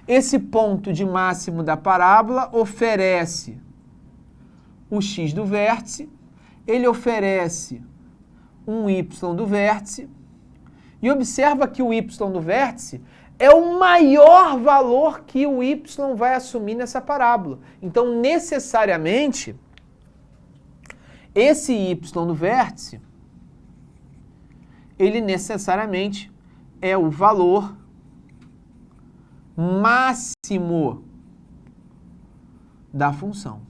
Esse ponto de máximo da parábola oferece o x do vértice, ele oferece um y do vértice, e observa que o y do vértice é o maior valor que o y vai assumir nessa parábola. Então, necessariamente, esse y do vértice, ele necessariamente é o valor máximo da função.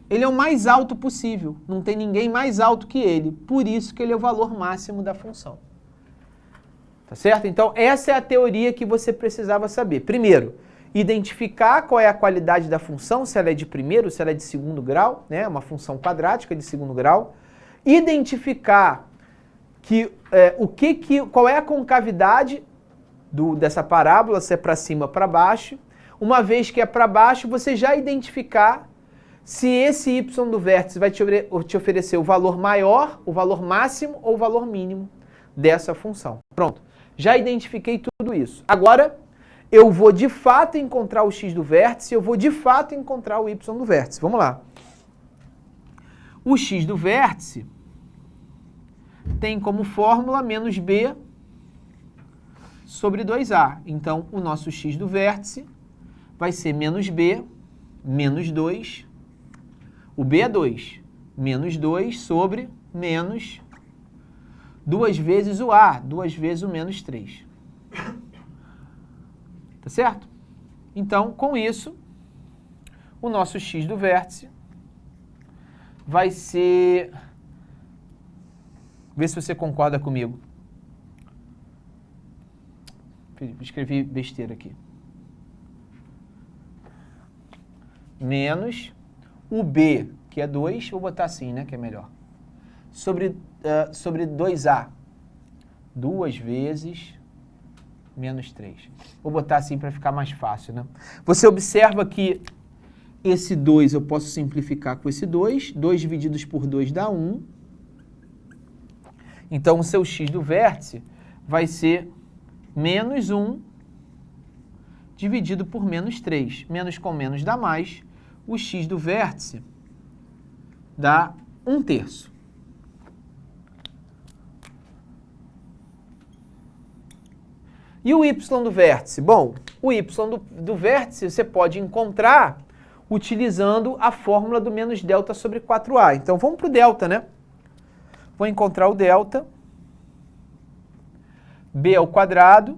Ele é o mais alto possível, não tem ninguém mais alto que ele, por isso que ele é o valor máximo da função. Tá certo? Então, essa é a teoria que você precisava saber. Primeiro, identificar qual é a qualidade da função, se ela é de primeiro, se ela é de segundo grau, né? Uma função quadrática de segundo grau. Identificar qual é a concavidade dessa parábola, se é para cima ou para baixo. Uma vez que é para baixo, você já identificar se esse y do vértice vai te oferecer o valor maior, o valor máximo ou o valor mínimo dessa função. Pronto, já identifiquei tudo isso. Agora, eu vou de fato encontrar o x do vértice, eu vou de fato encontrar o y do vértice. Vamos lá. O x do vértice tem como fórmula menos b sobre 2a. Então, o nosso x do vértice vai ser menos b, menos 2, o b é 2, menos 2 sobre menos 2 vezes o a, 2 vezes o menos 3. Tá certo? Então, com isso, o nosso x do vértice vai ser... Vê se você concorda comigo. Escrevi besteira aqui. Menos o b, que é 2, vou botar assim, né, que é melhor. Sobre 2a. 2 vezes menos 3. Vou botar assim para ficar mais fácil, né? Você observa que esse 2 eu posso simplificar com esse 2. 2 divididos por 2 dá 1. Então, o seu x do vértice vai ser menos 1 dividido por menos 3. Menos com menos dá mais. O x do vértice dá 1/3. E o y do vértice? Bom, o y do vértice você pode encontrar utilizando a fórmula do menos delta sobre 4a. Então, vamos para o delta, né? Vou encontrar o delta. B ao quadrado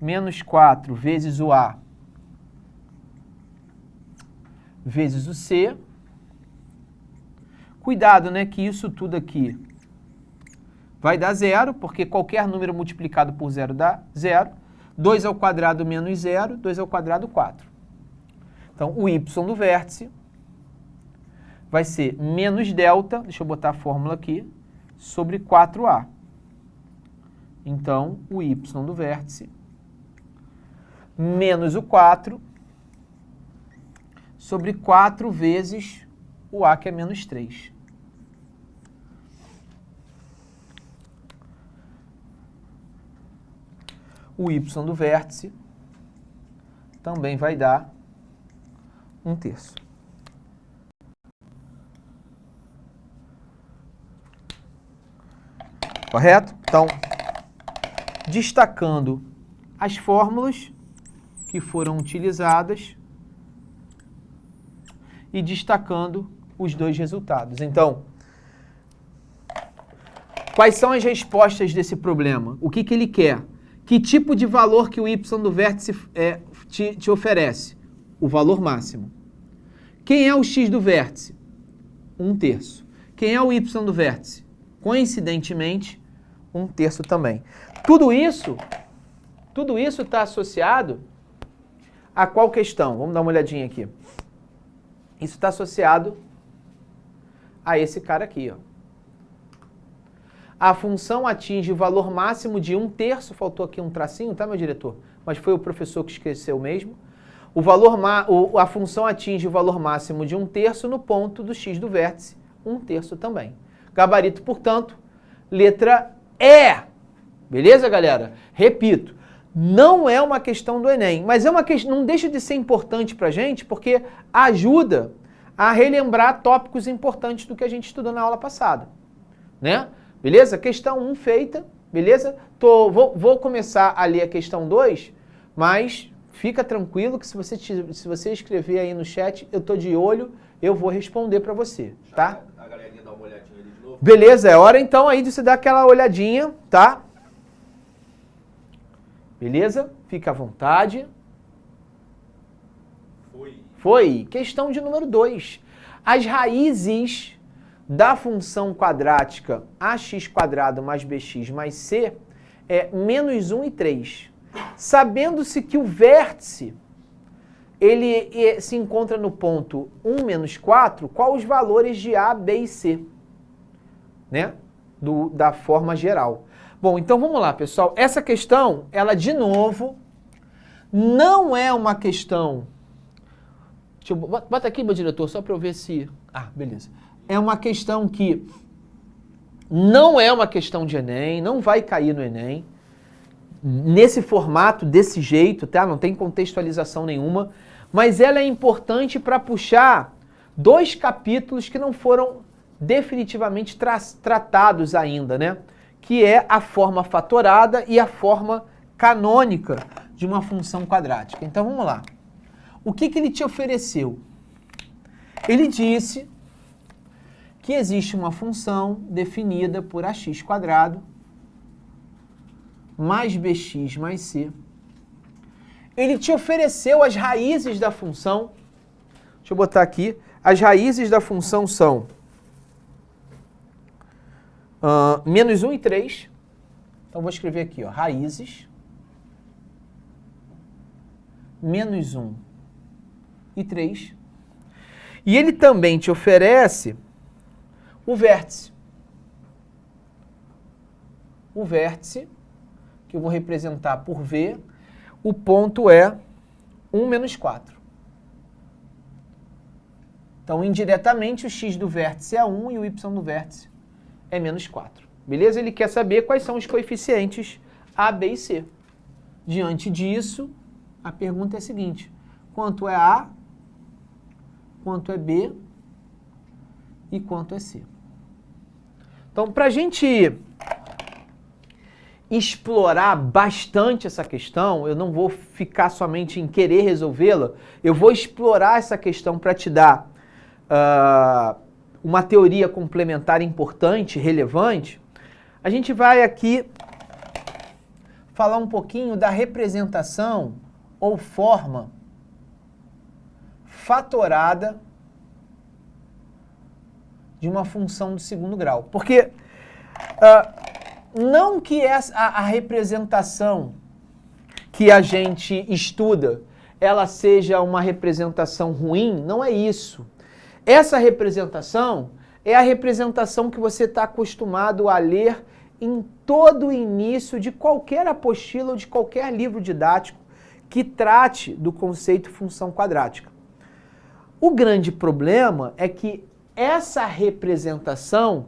menos 4 vezes o a vezes o c. Cuidado, né, que isso tudo aqui vai dar 0, porque qualquer número multiplicado por 0 dá 0. 2 ao quadrado menos 0, 2 ao quadrado 4. Então, o y do vértice vai ser menos delta, deixa eu botar a fórmula aqui, sobre 4a. Então, o y do vértice menos o 4 sobre 4 vezes o a, que é menos 3. O y do vértice também vai dar 1/3. Correto? Então, destacando as fórmulas que foram utilizadas e destacando os dois resultados. Então, quais são as respostas desse problema? O que ele quer? Que tipo de valor que o y do vértice te oferece? O valor máximo. Quem é o x do vértice? 1/3. Quem é o y do vértice? Coincidentemente, 1/3 também. Tudo isso está associado a qual questão? Vamos dar uma olhadinha aqui. Isso está associado a esse cara aqui, ó. A função atinge o valor máximo de 1/3, faltou aqui um tracinho, tá, meu diretor? Mas foi o professor que esqueceu mesmo. A função atinge o valor máximo de 1/3 no ponto do x do vértice, 1/3 também. Gabarito, portanto, letra E. Beleza, galera? Repito, não é uma questão do Enem, mas é uma questão, não deixa de ser importante pra gente, porque ajuda a relembrar tópicos importantes do que a gente estudou na aula passada, né? Beleza? Questão 1 feita, beleza? Vou começar a ler a questão 2, mas fica tranquilo que se você escrever aí no chat, eu tô de olho, eu vou responder pra você, tá? A galerinha dá uma olhadinha ali de novo. Beleza, é hora então aí de você dar aquela olhadinha, tá? Beleza? Fica à vontade. Foi. Questão de número 2. As raízes da função quadrática ax² mais bx mais c é menos 1 e 3. Sabendo-se que o vértice ele se encontra no ponto 1 menos 4, qual os valores de a, b e c? Né? Da forma geral. Bom, então vamos lá, pessoal. Essa questão, ela de novo, não é uma questão... Bota aqui, meu diretor, só para eu ver se... Ah, beleza. É uma questão que não é uma questão de Enem, não vai cair no Enem, nesse formato, desse jeito, tá? Não tem contextualização nenhuma, mas ela é importante para puxar 2 capítulos que não foram definitivamente tratados ainda, né? Que é a forma fatorada e a forma canônica de uma função quadrática. Então, vamos lá. O que ele te ofereceu? Ele disse que existe uma função definida por ax² mais bx mais c. Ele te ofereceu as raízes da função. Deixa eu botar aqui. As raízes da função são... menos 1 e 3. Então, vou escrever aqui, ó, raízes. Menos 1 e 3. E ele também te oferece o vértice. O vértice, que eu vou representar por V, o ponto é 1 menos 4. Então, indiretamente, o x do vértice é 1 e o y do vértice é menos 4. Beleza? Ele quer saber quais são os coeficientes A, B e C. Diante disso, a pergunta é a seguinte: quanto é A, quanto é B e quanto é C? Então, para a gente explorar bastante essa questão, eu não vou ficar somente em querer resolvê-la, eu vou explorar essa questão para te dar uma teoria complementar importante, relevante. A gente vai aqui falar um pouquinho da representação ou forma fatorada de uma função do segundo grau. Porque não que a representação que a gente estuda ela seja uma representação ruim, não é isso. Essa representação é a representação que você está acostumado a ler em todo o início de qualquer apostila ou de qualquer livro didático que trate do conceito função quadrática. O grande problema é que essa representação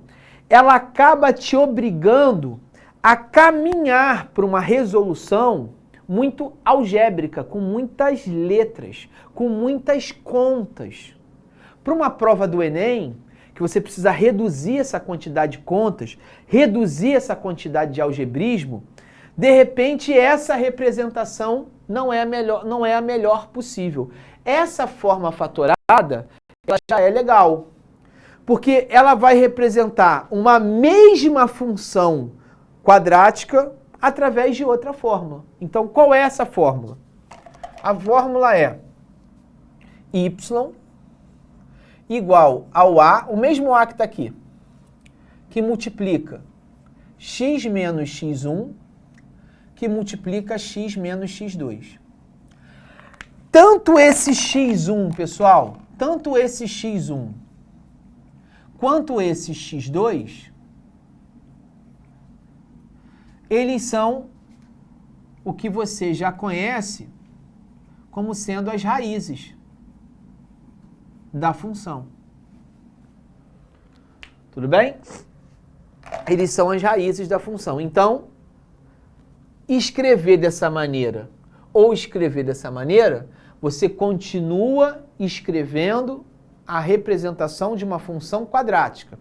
ela acaba te obrigando a caminhar para uma resolução muito algébrica, com muitas letras, com muitas contas. Para uma prova do Enem, que você precisa reduzir essa quantidade de contas, reduzir essa quantidade de algebrismo, de repente essa representação não é a melhor possível. Essa forma fatorada, ela já é legal, porque ela vai representar uma mesma função quadrática através de outra fórmula. Então, qual é essa fórmula? A fórmula é y igual ao A, o mesmo A que está aqui, que multiplica x menos x1, que multiplica x menos x2. Tanto esse x1, pessoal, tanto esse x1 quanto esse x2, eles são o que você já conhece como sendo as raízes da função. Tudo bem? Eles são as raízes da função. Então, escrever dessa maneira ou escrever dessa maneira, você continua escrevendo a representação de uma função quadrática.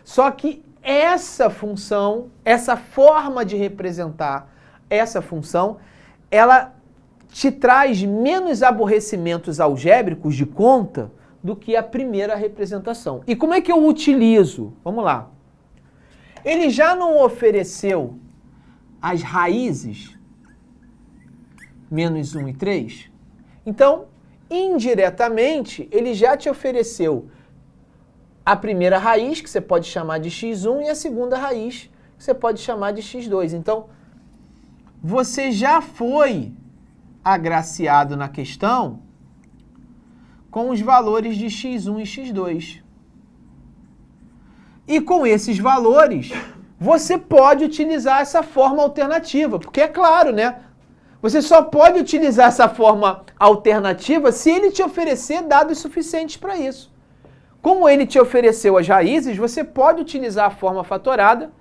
Só que essa função, essa forma de representar essa função, ela te traz menos aborrecimentos algébricos de conta do que a primeira representação. E como é que eu utilizo? Vamos lá. Ele já não ofereceu as raízes menos 1 e 3? Então, indiretamente, ele já te ofereceu a primeira raiz, que você pode chamar de x1, e a segunda raiz, que você pode chamar de x2. Então, você já foi agraciado na questão com os valores de x1 e x2. E com esses valores, você pode utilizar essa forma alternativa, porque é claro, né? Você só pode utilizar essa forma alternativa se ele te oferecer dados suficientes para isso. Como ele te ofereceu as raízes, você pode utilizar a forma fatorada,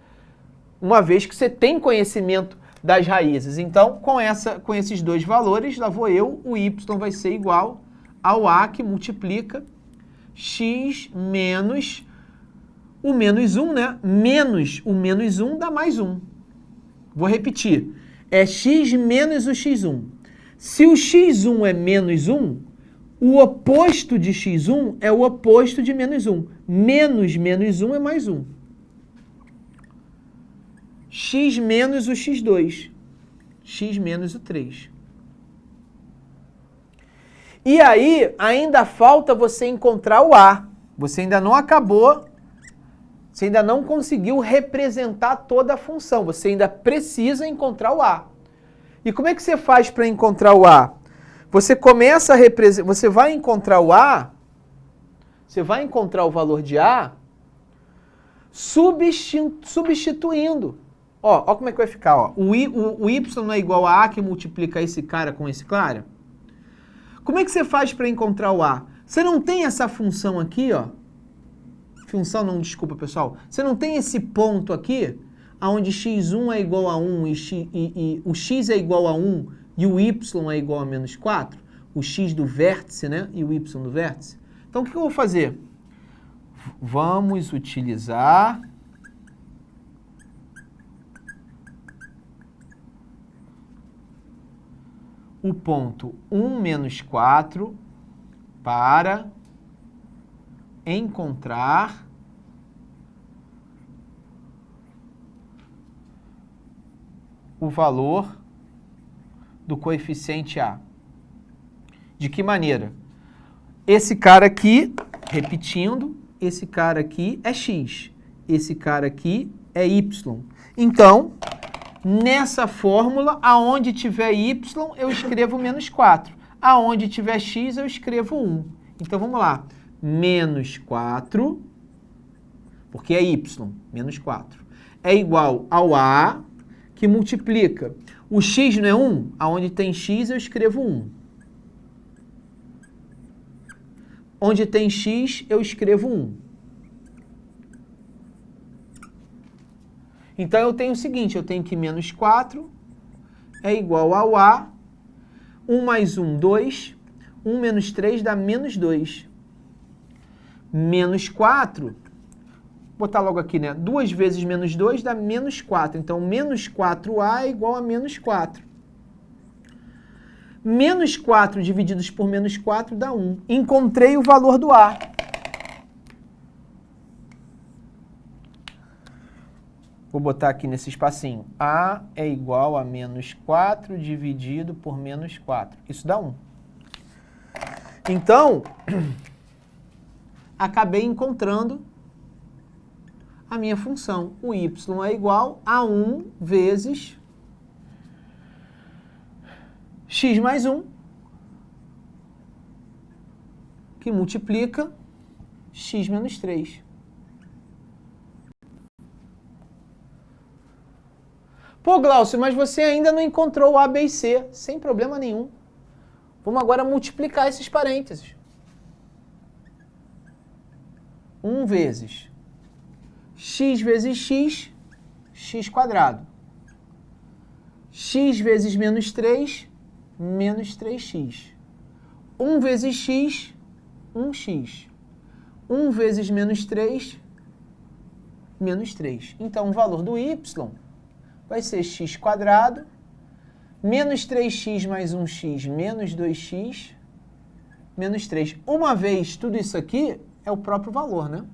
uma vez que você tem conhecimento das raízes. Então, com esses dois valores, lá vou eu, o y vai ser igual ao a que multiplica x menos o menos 1, né? Menos o menos 1 dá mais 1. Vou repetir. É x menos o x1. Se o x1 é menos 1, o oposto de x1 é o oposto de menos 1. Menos menos 1 é mais 1. X menos o x2. X menos o 3. E aí, ainda falta você encontrar o a. Você ainda não acabou, você ainda não conseguiu representar toda a função. Você ainda precisa encontrar o a. E como é que você faz para encontrar o a? Você começa a representar, você vai encontrar o a, você vai encontrar o valor de a substituindo. Ó como é que vai ficar. Ó. O y não é igual a que multiplica esse cara com esse cara? Como é que você faz para encontrar o a? Você não tem essa função aqui, ó. Função não, desculpa, pessoal. Você não tem esse ponto aqui, onde x1 é igual a 1 e o x é igual a 1 e o y é igual a menos 4? O x do vértice, né? E o y do vértice. Então, o que eu vou fazer? Vamos utilizar o ponto 1 menos 4 para encontrar o valor do coeficiente a. De que maneira? Esse cara aqui, repetindo, esse cara aqui é x, esse cara aqui é y. Então, nessa fórmula, aonde tiver y, eu escrevo menos 4. Aonde tiver x, eu escrevo 1. Então, vamos lá. Menos 4, porque é y, menos 4, é igual ao a, que multiplica. O x não é 1? Aonde tem x, eu escrevo 1. Onde tem x, eu escrevo 1. Então, eu tenho o seguinte, eu tenho que menos 4 é igual ao a, 1 mais 1, 2, 1 menos 3 dá menos 2. Menos 4, vou botar logo aqui, né? 2 vezes menos 2 dá menos 4. Então, menos 4a é igual a menos 4. Menos 4 divididos por menos 4 dá 1. Encontrei o valor do a. Vou botar aqui nesse espacinho. A é igual a menos 4 dividido por menos 4. Isso dá 1. Então, acabei encontrando a minha função. O y é igual a 1 vezes x mais 1, que multiplica x menos 3. Pô, Glaucio, mas você ainda não encontrou o a, b e c. Sem problema nenhum. Vamos agora multiplicar esses parênteses. 1 vezes x, x quadrado. x vezes menos 3, menos 3x. 1 vezes x, 1x. 1 vezes menos 3, menos 3. Então, o valor do y vai ser x², menos 3x mais 1x, menos 2x, menos 3. Uma vez tudo isso aqui é o próprio valor, né?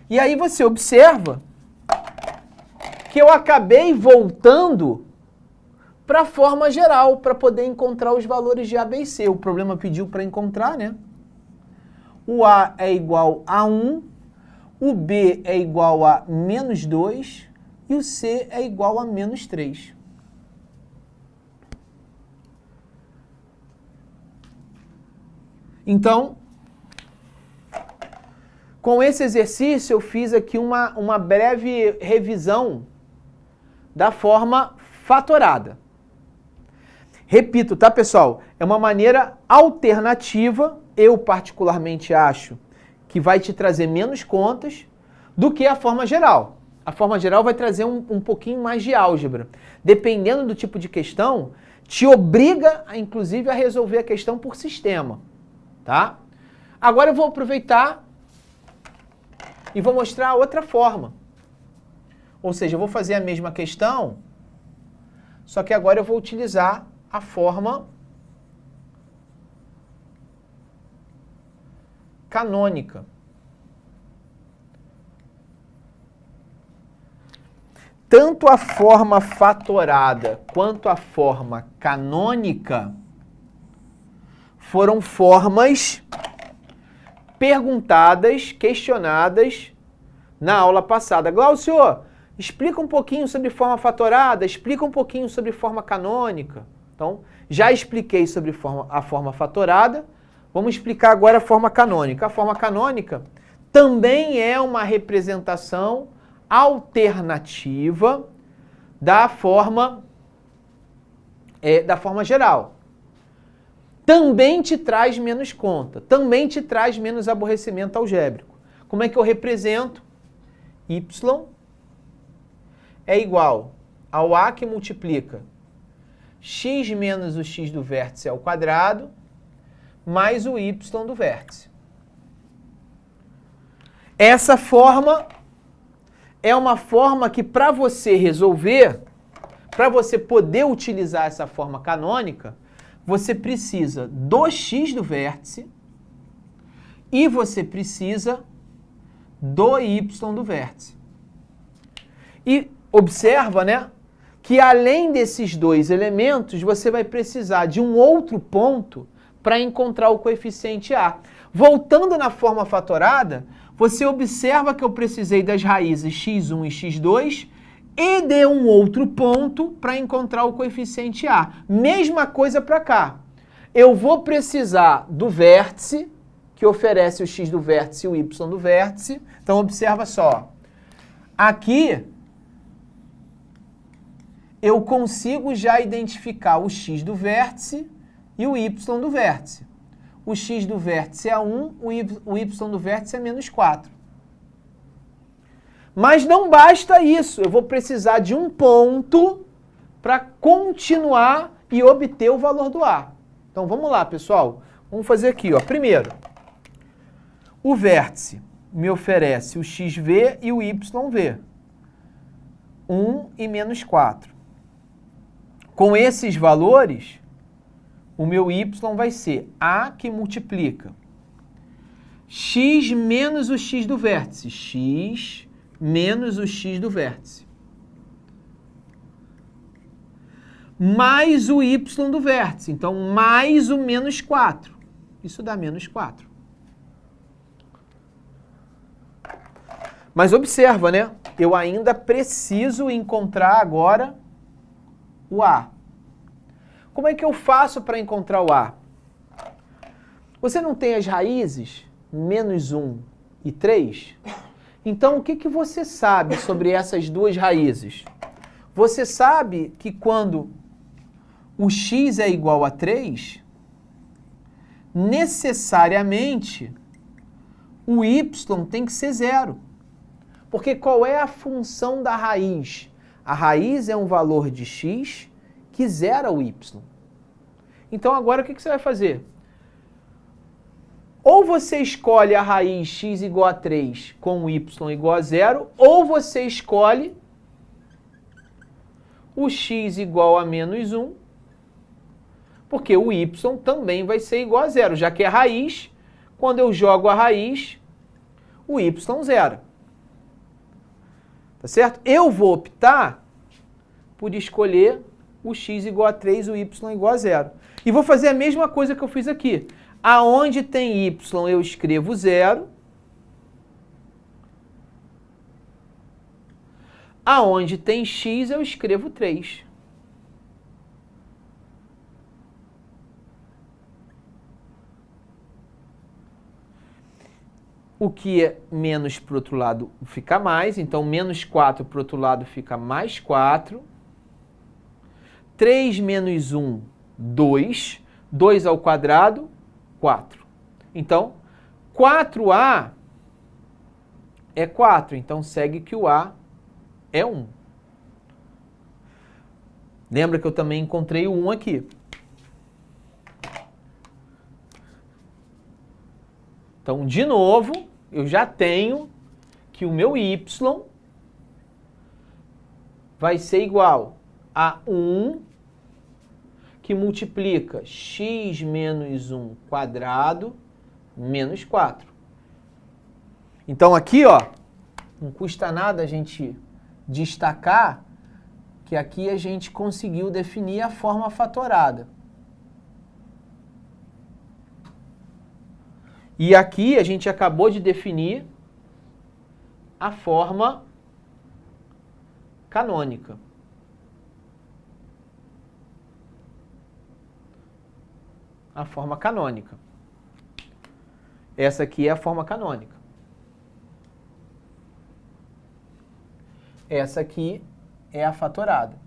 E aí você observa que eu acabei voltando para a forma geral, para poder encontrar os valores de A, B e C. O problema pediu para encontrar, né? O A é igual a 1, o B é igual a menos 2 e o C é igual a menos 3. Então, com esse exercício, eu fiz aqui uma breve revisão da forma fatorada. Repito, tá, pessoal? É uma maneira alternativa, eu particularmente acho, que vai te trazer menos contas do que a forma geral. A forma geral vai trazer um pouquinho mais de álgebra. Dependendo do tipo de questão, te obriga, inclusive, a resolver a questão por sistema. Tá? Agora eu vou aproveitar e vou mostrar outra forma. Ou seja, eu vou fazer a mesma questão, só que agora eu vou utilizar a forma canônica. Tanto a forma fatorada quanto a forma canônica foram formas perguntadas, questionadas na aula passada. Glaucio, explica um pouquinho sobre forma fatorada, explica um pouquinho sobre forma canônica. Então, já expliquei sobre a forma fatorada, vamos explicar agora a forma canônica. A forma canônica também é uma representação alternativa da forma geral. Também te traz menos conta, também te traz menos aborrecimento algébrico. Como é que eu represento? Y é igual ao A que multiplica x menos o x do vértice ao quadrado, mais o y do vértice. Essa forma é uma forma que, para você resolver, para você poder utilizar essa forma canônica, você precisa do x do vértice e você precisa do y do vértice. E observa, né, que além desses dois elementos, você vai precisar de um outro ponto para encontrar o coeficiente A. Voltando na forma fatorada, você observa que eu precisei das raízes x1 e x2 e de um outro ponto para encontrar o coeficiente A. Mesma coisa para cá. Eu vou precisar do vértice, que oferece o x do vértice e o y do vértice. Então, observa só. Aqui, eu consigo já identificar o x do vértice e o y do vértice. O x do vértice é 1, o y do vértice é menos 4. Mas não basta isso, eu vou precisar de um ponto para continuar e obter o valor do A. Então vamos lá, pessoal. Vamos fazer aqui, ó. Primeiro, o vértice me oferece o xv e o yv. 1 e menos 4. Com esses valores, o meu y vai ser A que multiplica x menos o x do vértice. X menos o x do vértice. Mais o y do vértice. Então, mais o menos 4. Isso dá menos 4. Mas observa, né? Eu ainda preciso encontrar agora o A. Como é que eu faço para encontrar o A? Você não tem as raízes menos 1 e 3? Então, o que você sabe sobre essas duas raízes? Você sabe que quando o x é igual a 3, necessariamente o y tem que ser 0. Porque qual é a função da raiz? A raiz é um valor de x que zera o y. Então agora o que você vai fazer? Ou você escolhe a raiz x igual a 3 com y igual a 0, ou você escolhe o x igual a menos 1, porque o y também vai ser igual a 0, já que é raiz, quando eu jogo a raiz, o y zero. Tá certo? Eu vou optar por escolher o x igual a 3, o y igual a 0. E vou fazer a mesma coisa que eu fiz aqui. Aonde tem y, eu escrevo 0. Aonde tem x, eu escrevo 3. O que é menos para o outro lado fica mais, então menos 4 para o outro lado fica mais 4. 3 menos 1, 2. 2 ao quadrado, 4. Então, 4A é 4, então segue que o A é 1. Lembra que eu também encontrei o 1 aqui. Então, de novo, eu já tenho que o meu y vai ser igual a 1 que multiplica x menos 1 quadrado menos 4. Então aqui, ó, não custa nada a gente destacar que aqui a gente conseguiu definir a forma fatorada. E aqui a gente acabou de definir a forma canônica. A forma canônica. Essa aqui é a forma canônica. Essa aqui é a fatorada.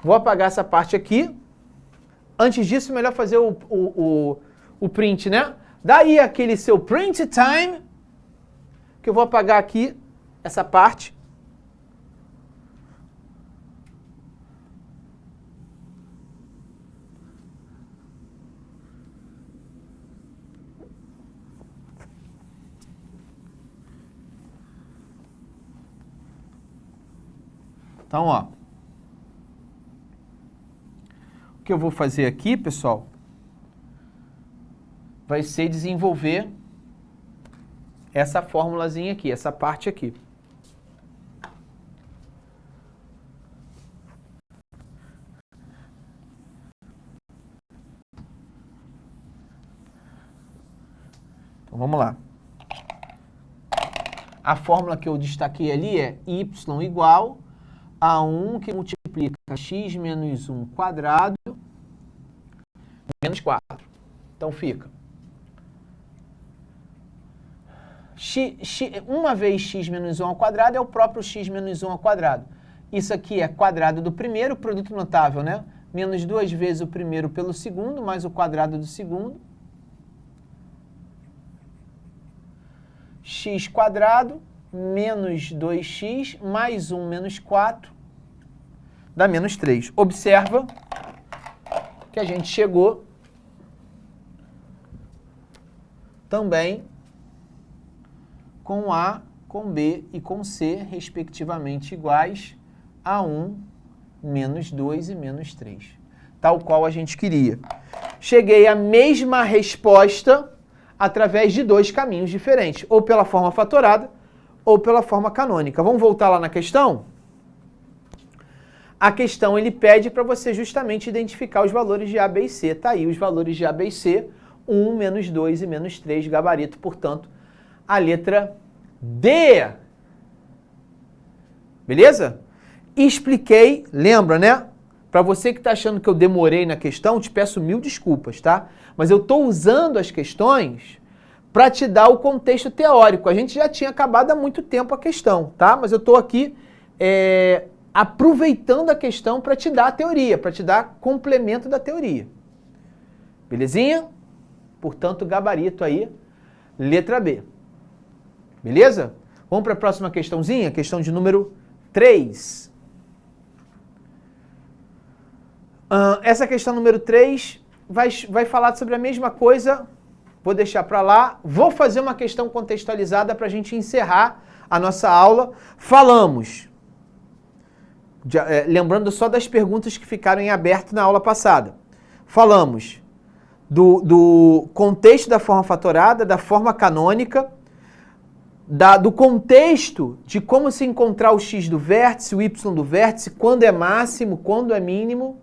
Vou apagar essa parte aqui. Antes disso, melhor fazer o print, né? Daí aquele seu print time, que eu vou apagar aqui essa parte. Então, ó, o que eu vou fazer aqui, pessoal, vai ser desenvolver essa formulazinha aqui, essa parte aqui. Então, vamos lá. A fórmula que eu destaquei ali é y igual a 1 que multiplica x menos 1 quadrado menos 4. Então fica uma vez x menos 1 ao quadrado é o próprio x menos 1 ao quadrado. Isso aqui é quadrado do primeiro, produto notável, né? Menos 2 vezes o primeiro pelo segundo, mais o quadrado do segundo. X quadrado menos 2x mais 1 menos 4 dá menos 3. Observa que a gente chegou também com A, com B e com C, respectivamente iguais a 1, menos 2 e menos 3. Tal qual a gente queria. Cheguei à mesma resposta através de dois caminhos diferentes, ou pela forma fatorada, ou pela forma canônica. Vamos voltar lá na questão? A questão ele pede para você justamente identificar os valores de A, B e C. Está aí os valores de A, B e C, 1, menos 2 e menos 3, gabarito, portanto, a letra D. Beleza? Expliquei, lembra, né? Para você que está achando que eu demorei na questão, te peço 1000 desculpas, tá? Mas eu estou usando as questões para te dar o contexto teórico. A gente já tinha acabado há muito tempo a questão, tá? Mas eu estou aqui aproveitando a questão para te dar a teoria, para te dar complemento da teoria. Belezinha? Portanto, gabarito aí, letra B. Beleza? Vamos para a próxima questãozinha, questão de número 3. Essa questão número 3 vai falar sobre a mesma coisa, vou deixar para lá. Vou fazer uma questão contextualizada para a gente encerrar a nossa aula. Falamos, lembrando só das perguntas que ficaram em aberto na aula passada. Falamos do contexto da forma fatorada, da forma canônica, do contexto de como se encontrar o x do vértice, o y do vértice, quando é máximo, quando é mínimo.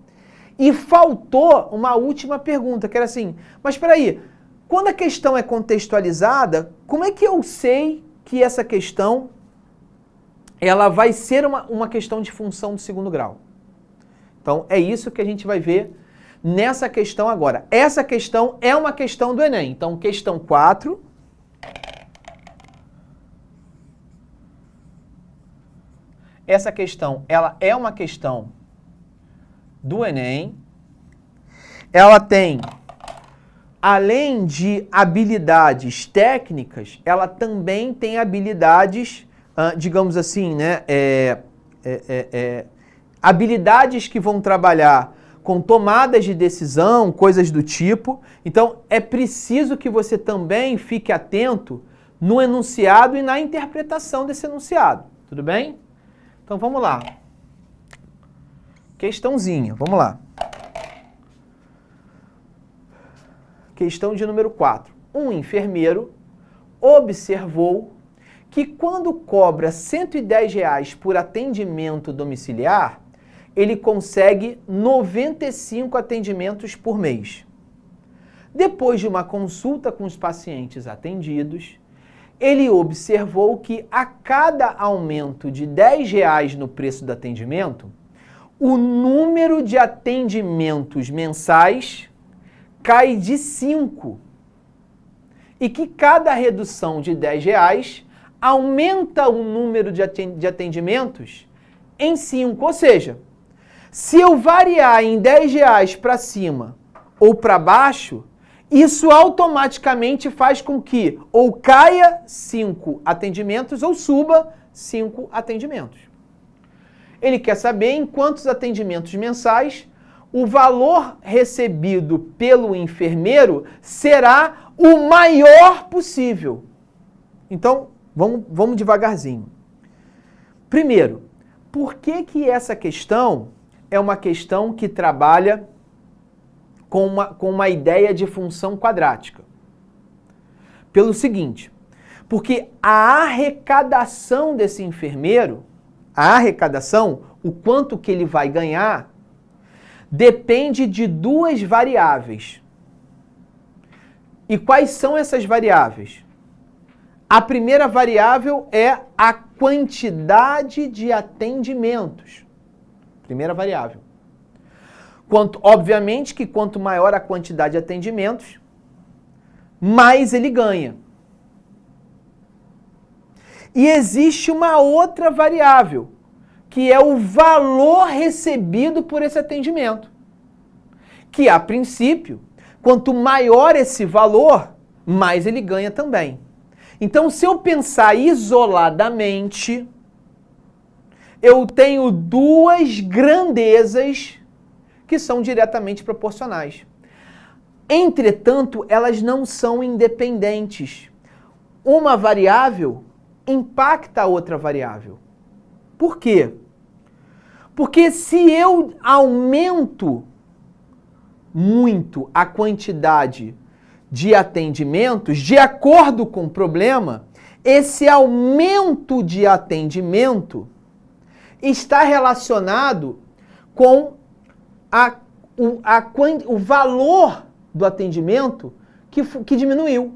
E faltou uma última pergunta, que era assim, mas espera aí, quando a questão é contextualizada, como é que eu sei que essa questão ela vai ser uma questão de função do segundo grau? Então, é isso que a gente vai ver nessa questão agora. Essa questão é uma questão do Enem. Então, questão 4. Essa questão, ela é uma questão do Enem. Ela tem, além de habilidades técnicas, ela também tem habilidades, digamos assim, né, habilidades que vão trabalhar com tomadas de decisão, coisas do tipo. Então, é preciso que você também fique atento no enunciado e na interpretação desse enunciado. Tudo bem? Então, vamos lá. Questãozinha, vamos lá. Questão de número 4. Um enfermeiro observou que quando cobra R$110 por atendimento domiciliar, ele consegue 95 atendimentos por mês. Depois de uma consulta com os pacientes atendidos, ele observou que a cada aumento de R$10 no preço do atendimento, o número de atendimentos mensais cai de 5. E que cada redução de R$10 aumenta o número de atendimentos em 5. Ou seja, se eu variar em R$10 para cima ou para baixo, isso automaticamente faz com que ou caia 5 atendimentos ou suba 5 atendimentos. Ele quer saber em quantos atendimentos mensais o valor recebido pelo enfermeiro será o maior possível. Então, vamos devagarzinho. Primeiro, por que essa questão é uma questão que trabalha com uma ideia de função quadrática? Pelo seguinte, porque a arrecadação desse enfermeiro, a arrecadação, o quanto que ele vai ganhar, depende de duas variáveis. E quais são essas variáveis? A primeira variável é a quantidade de atendimentos. Primeira variável. Obviamente que quanto maior a quantidade de atendimentos, mais ele ganha. E existe uma outra variável, que é o valor recebido por esse atendimento. Que, a princípio, quanto maior esse valor, mais ele ganha também. Então, se eu pensar isoladamente, eu tenho duas grandezas que são diretamente proporcionais. Entretanto, elas não são independentes. Uma variável impacta a outra variável. Por quê? Porque se eu aumento muito a quantidade de atendimentos, de acordo com o problema, esse aumento de atendimento está relacionado com o valor do atendimento que diminuiu.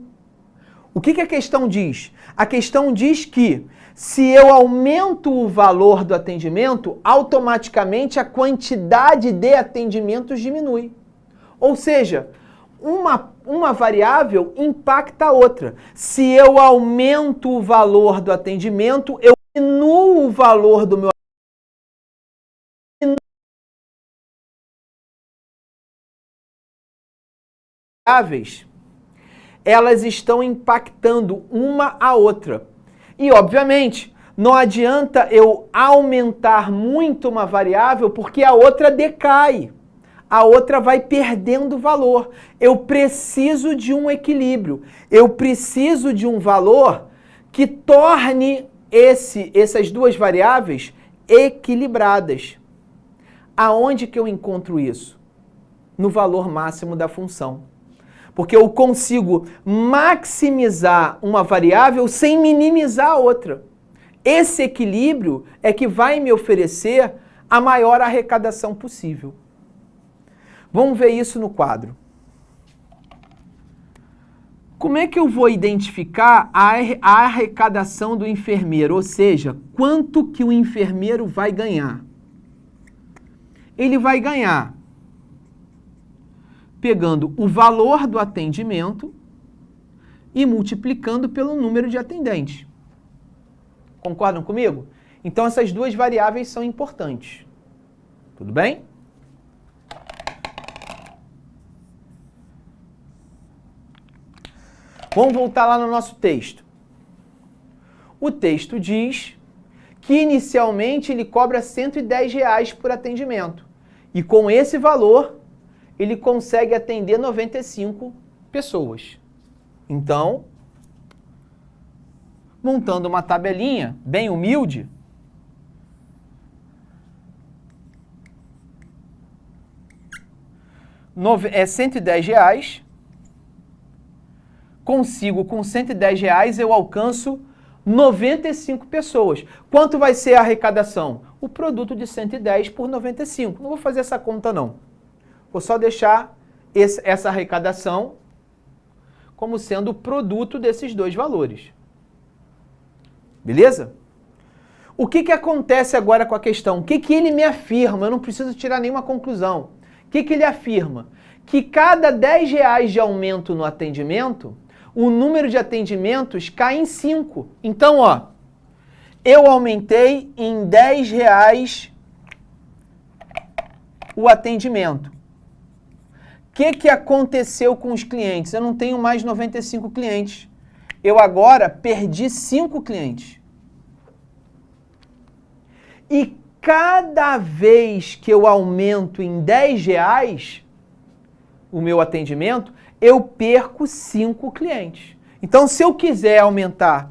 O que a questão diz? A questão diz que se eu aumento o valor do atendimento, automaticamente a quantidade de atendimentos diminui. Ou seja, uma variável impacta a outra. Se eu aumento o valor do atendimento, eu diminuo o valor do meu variáveis, elas estão impactando uma a outra. E, obviamente, não adianta eu aumentar muito uma variável porque a outra decai. a outra vai perdendo valor. Eu preciso de um equilíbrio. Eu preciso de um valor que torne essas duas variáveis equilibradas. Aonde que eu encontro isso? No valor máximo da função. Porque eu consigo maximizar uma variável sem minimizar a outra. Esse equilíbrio é que vai me oferecer a maior arrecadação possível. Vamos ver isso no quadro. Como é que eu vou identificar a arrecadação do enfermeiro? Ou seja, quanto que o enfermeiro vai ganhar? Ele vai ganhar pegando o valor do atendimento e multiplicando pelo número de atendentes. Concordam comigo? Então essas duas variáveis são importantes. Tudo bem? Vamos voltar lá no nosso texto. O texto diz que inicialmente ele cobra R$110 por atendimento. E com esse valor, ele consegue atender 95 pessoas. Então, montando uma tabelinha bem humilde, é R$110, consigo com R$110 eu alcanço 95 pessoas. Quanto vai ser a arrecadação? O produto de 110 por 95. Não vou fazer essa conta não. Vou só deixar essa arrecadação como sendo o produto desses dois valores. Beleza? O que acontece agora com a questão? O que ele me afirma? Eu não preciso tirar nenhuma conclusão. O que ele afirma? Que cada R$10 de aumento no atendimento, o número de atendimentos cai em 5. Então, ó, eu aumentei em R$10 o atendimento. O que aconteceu com os clientes? Eu não tenho mais 95 clientes. Eu agora perdi 5 clientes. E cada vez que eu aumento em R$10 o meu atendimento, eu perco 5 clientes. Então, se eu quiser aumentar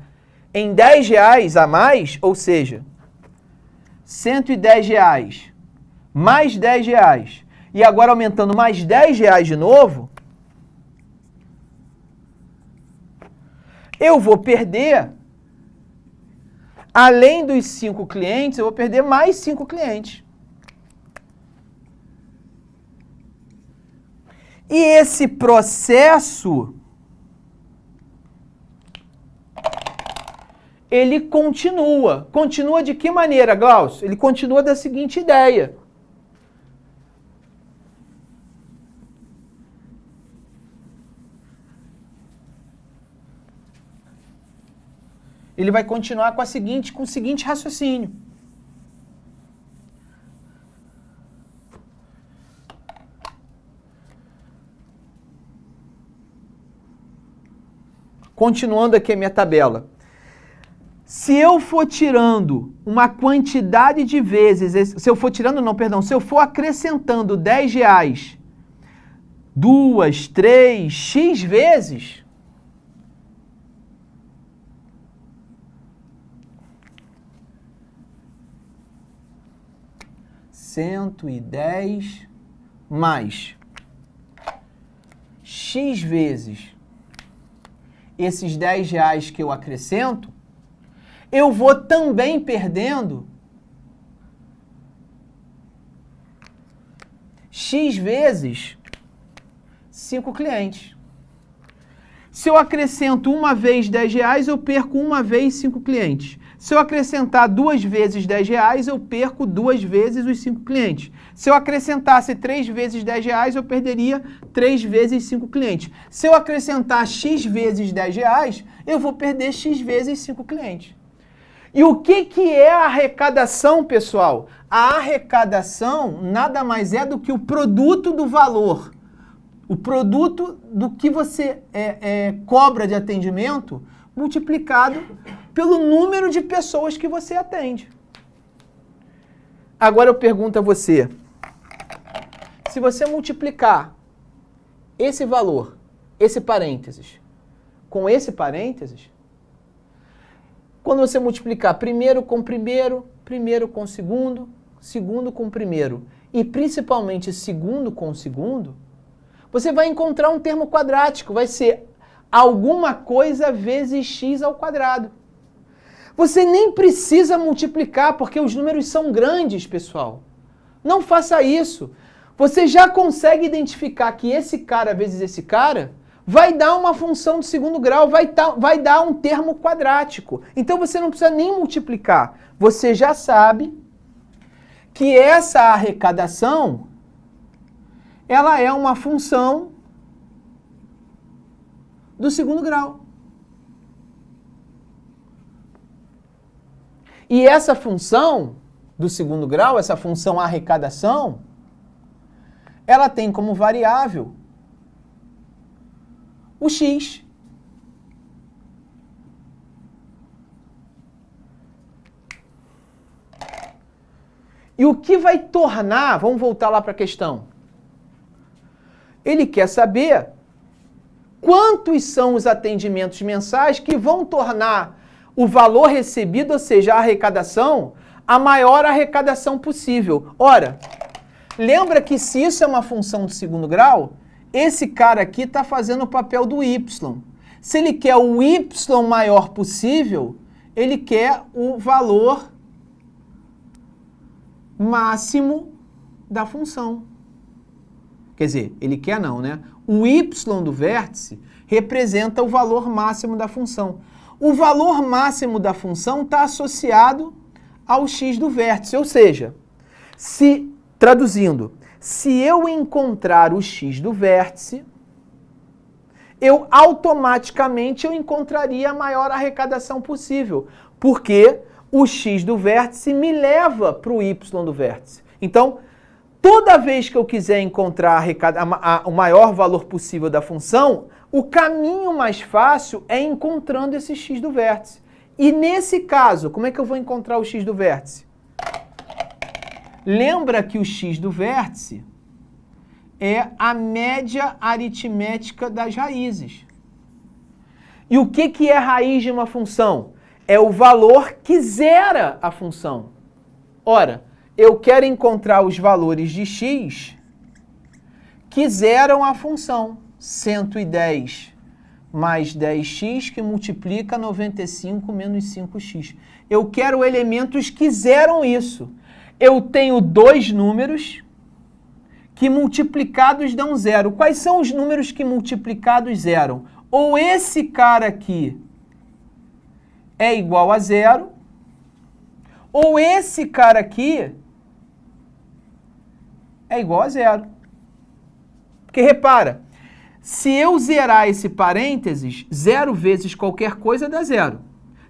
em R$10 a mais, ou seja, R$110 mais R$10, e agora aumentando mais R$10 de novo, eu vou perder, além dos 5 clientes, eu vou perder mais 5 clientes. E esse processo, ele continua. Continua de que maneira, Glaucio? Ele continua da seguinte ideia. Ele vai continuar com o seguinte raciocínio. Continuando aqui a minha tabela. Se eu for tirando uma quantidade de vezes, se eu for acrescentando R$10, 2, 3, X vezes, R$110 mais X vezes esses R$10 que eu acrescento, eu vou também perdendo X vezes 5 clientes. Se eu acrescento uma vez R$10, eu perco uma vez 5 clientes. Se eu acrescentar 2 vezes R$10, eu perco 2 vezes os 5 clientes. Se eu acrescentasse 3 vezes R$10, eu perderia 3 vezes 5 clientes. Se eu acrescentar X vezes R$10, eu vou perder X vezes 5 clientes. E o que é a arrecadação, pessoal? A arrecadação nada mais é do que o produto do valor. O produto do que você cobra de atendimento multiplicado pelo número de pessoas que você atende. Agora eu pergunto a você, Se você multiplicar esse valor, esse parênteses, com esse parênteses, quando você multiplicar primeiro com primeiro, primeiro com segundo, segundo com primeiro e principalmente segundo com segundo, você vai encontrar um termo quadrático, vai ser alguma coisa vezes x ao quadrado. Você nem precisa multiplicar, porque os números são grandes, pessoal. Não faça isso. Você já consegue identificar que esse cara vezes esse cara vai dar uma função de segundo grau, vai dar um termo quadrático. Então você não precisa nem multiplicar. Você já sabe que essa arrecadação, ela é uma função do segundo grau. E essa função do segundo grau, essa função arrecadação, ela tem como variável o x. E o que vai tornar, vamos voltar lá para a questão. Ele quer saber quantos são os atendimentos mensais que vão tornar o valor recebido, ou seja, a arrecadação, a maior arrecadação possível. Ora, lembra que se isso é uma função de segundo grau, esse cara aqui está fazendo o papel do y. Se ele quer o y maior possível, ele quer o valor máximo da função. Quer dizer, ele quer não, né? O y do vértice representa o valor máximo da função. O valor máximo da função está associado ao x do vértice, ou seja, traduzindo, se eu encontrar o x do vértice, eu automaticamente encontraria a maior arrecadação possível, porque o x do vértice me leva para o y do vértice. Então, toda vez que eu quiser encontrar o maior valor possível da função, o caminho mais fácil é encontrando esse x do vértice. E nesse caso, como é que eu vou encontrar o x do vértice? Lembra que o x do vértice é a média aritmética das raízes. E o que é raiz de uma função? É o valor que zera a função. Ora, eu quero encontrar os valores de x que zeram a função. 110 mais 10x que multiplica 95 menos 5x. Eu quero elementos que zeram isso. Eu tenho dois números que multiplicados dão zero. Quais são os números que multiplicados zeram? Ou esse cara aqui é igual a zero, ou esse cara aqui é igual a zero. Porque repara, se eu zerar esse parênteses, 0 vezes qualquer coisa dá zero.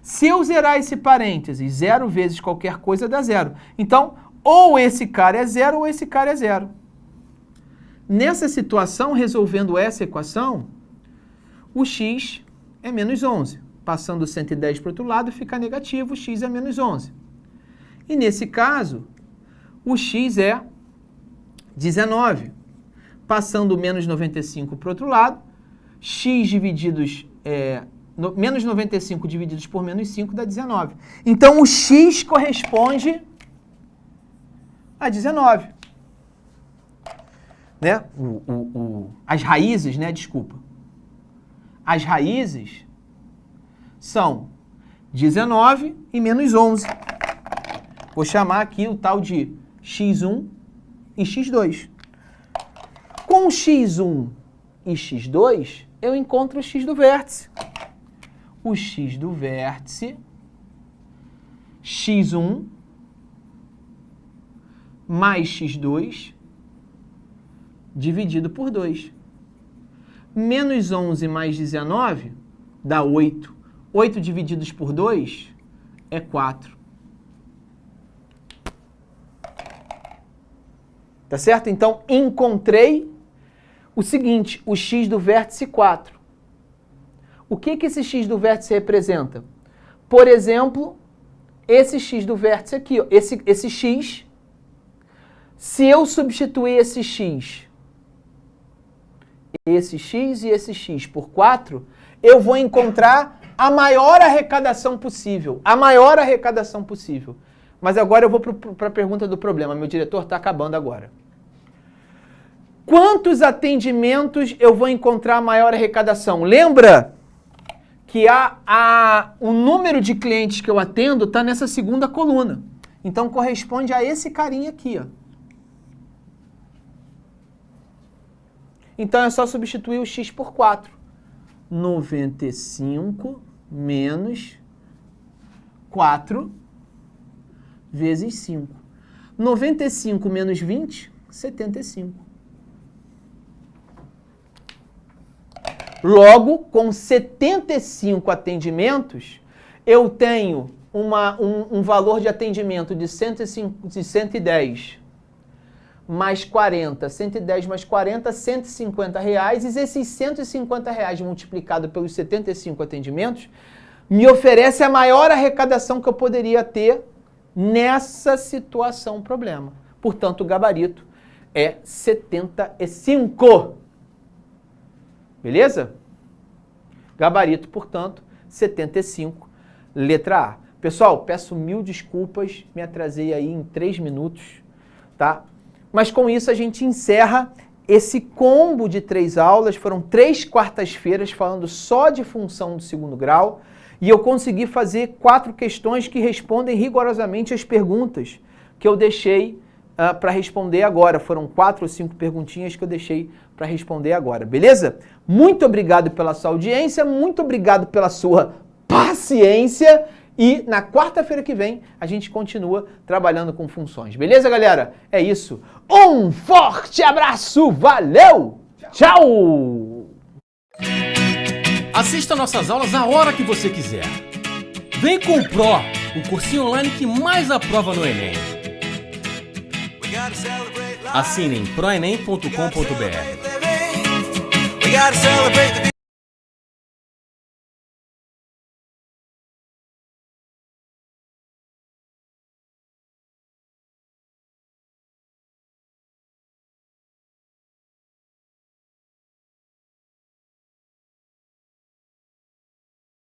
Se eu zerar esse parênteses, 0 vezes qualquer coisa dá zero. Então, ou esse cara é zero ou esse cara é zero. Nessa situação, resolvendo essa equação, o x é menos 11. Passando 110 para o outro lado, fica negativo, o x é menos 11. E nesse caso, o x é 19. Passando menos 95 para o outro lado, x divididos, menos 95 divididos por menos 5 dá 19. Então, o x corresponde a 19. Né? As raízes, né? Desculpa. As raízes são 19 e menos 11. Vou chamar aqui o tal de x1 e x2. Com x1 e x2, eu encontro o x do vértice. O x do vértice, x1 mais x2 dividido por 2. Menos 11 mais 19 dá 8. 8 divididos por 2 é 4. Tá certo? Então, encontrei o seguinte, o x do vértice 4. O que esse x do vértice representa? Por exemplo, esse x do vértice aqui, ó, esse x Se eu substituir esse x e esse x por 4, eu vou encontrar a maior arrecadação possível. A maior arrecadação possível. Mas agora eu vou para a pergunta do problema. Meu diretor está acabando agora. Quantos atendimentos eu vou encontrar a maior arrecadação? Lembra que o número de clientes que eu atendo está nessa segunda coluna. Então corresponde a esse carinha aqui, ó. Então é só substituir o x por 4. 95 menos 4 vezes 5. 95 menos 20, 75. Logo, com 75 atendimentos, eu tenho um valor de atendimento de 110 mais 40, 110 mais 40, 150 reais, e esses 150 reais multiplicado pelos 75 atendimentos me oferece a maior arrecadação que eu poderia ter nessa situação problema. Portanto, o gabarito é 75. Beleza? Gabarito, portanto, 75, letra A. Pessoal, peço 1000 desculpas, me atrasei aí em 3 minutos, tá? Mas com isso a gente encerra esse combo de 3 aulas. Foram 3 quartas-feiras falando só de função do segundo grau, e eu consegui fazer 4 questões que respondem rigorosamente as perguntas que eu deixei para responder agora. Foram 4 ou 5 perguntinhas que eu deixei para responder agora, beleza? Muito obrigado pela sua audiência, muito obrigado pela sua paciência, e na quarta-feira que vem a gente continua trabalhando com funções, beleza, galera? É isso. Um forte abraço, valeu! Tchau! Assista nossas aulas a hora que você quiser. Vem com o Pro, o cursinho online que mais aprova no Enem. Assinem proenem.com.br.